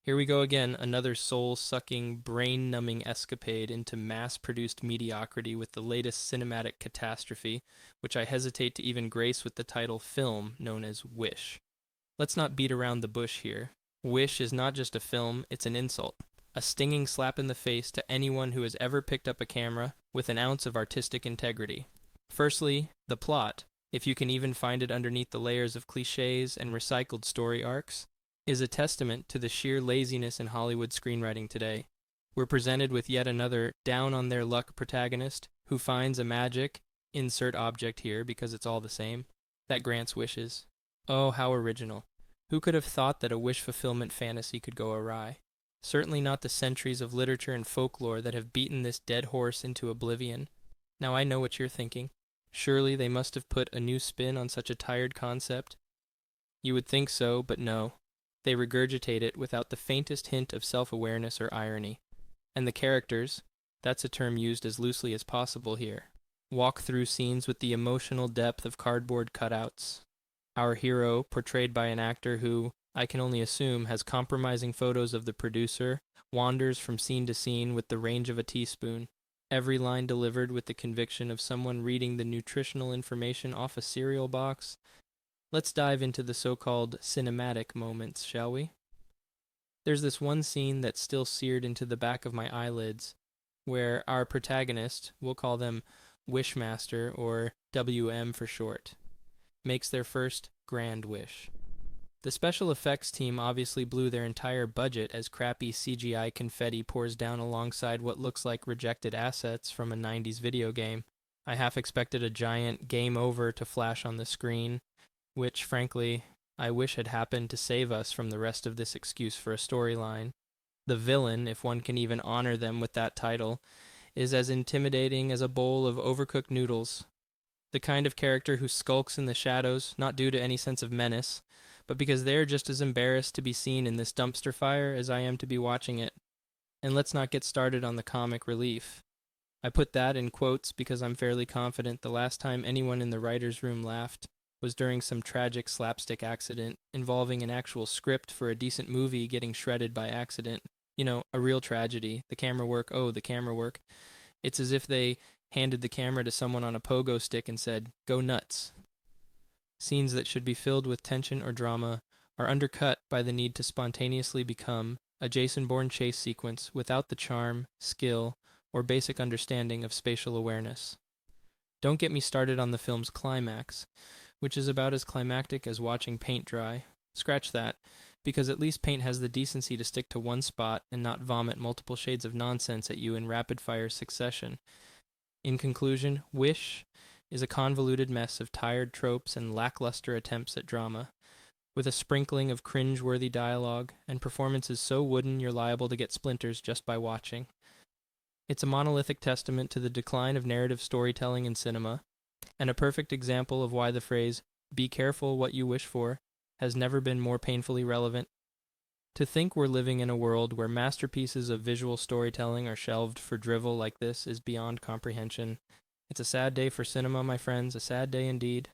Here we go again, another soul sucking, brain numbing escapade into mass produced mediocrity with the latest cinematic catastrophe, which I hesitate to even grace with the title film known as Wish. Let's not beat around the bush here. Wish is not just a film, it's an insult. A stinging slap in the face to anyone who has ever picked up a camera with an ounce of artistic integrity. Firstly, the plot, if you can even find it underneath the layers of cliches and recycled story arcs, is a testament to the sheer laziness in Hollywood screenwriting today. We're presented with yet another down on their luck protagonist who finds a magic, insert object here because it's all the same, that grants wishes. Oh, how original. Who could have thought that a wish fulfillment fantasy could go awry? Certainly not the centuries of literature and folklore that have beaten this dead horse into oblivion. Now I know what you're thinking. Surely they must have put a new spin on such a tired concept. You would think so, but no. They regurgitate it without the faintest hint of self-awareness or irony. And the characters, that's a term used as loosely as possible here, walk through scenes with the emotional depth of cardboard cutouts. Our hero, portrayed by an actor who, I can only assume, has compromising photos of the producer, wanders from scene to scene with the range of a teaspoon, every line delivered with the conviction of someone reading the nutritional information off a cereal box. Let's dive into the so-called cinematic moments, shall we? There's this one scene that's still seared into the back of my eyelids, where our protagonist, we'll call them Wishmaster, or WM for short, makes their first grand wish. The special effects team obviously blew their entire budget as crappy CGI confetti pours down alongside what looks like rejected assets from a 90s video game. I half expected a giant game over to flash on the screen, which, frankly, I wish had happened to save us from the rest of this excuse for a storyline. The villain, if one can even honor them with that title, is as intimidating as a bowl of overcooked noodles. The kind of character who skulks in the shadows, not due to any sense of menace, but because they're just as embarrassed to be seen in this dumpster fire as I am to be watching it. And let's not get started on the comic relief. I put that in quotes because I'm fairly confident the last time anyone in the writer's room laughed was during some tragic slapstick accident involving an actual script for a decent movie getting shredded by accident. You know, a real tragedy. The camera work, oh, the camera work. It's as if they handed the camera to someone on a pogo stick and said, go nuts. Scenes that should be filled with tension or drama are undercut by the need to spontaneously become a Jason Bourne chase sequence without the charm, skill, or basic understanding of spatial awareness. Don't get me started on the film's climax, which is about as climactic as watching paint dry. Scratch that, because at least paint has the decency to stick to one spot and not vomit multiple shades of nonsense at you in rapid-fire succession. In conclusion, Wish is a convoluted mess of tired tropes and lackluster attempts at drama, with a sprinkling of cringe-worthy dialogue and performances so wooden you're liable to get splinters just by watching. It's a monolithic testament to the decline of narrative storytelling in cinema, and a perfect example of why the phrase, be careful what you wish for, has never been more painfully relevant. To think we're living in a world where masterpieces of visual storytelling are shelved for drivel like this is beyond comprehension. It's a sad day for cinema, my friends, a sad day indeed.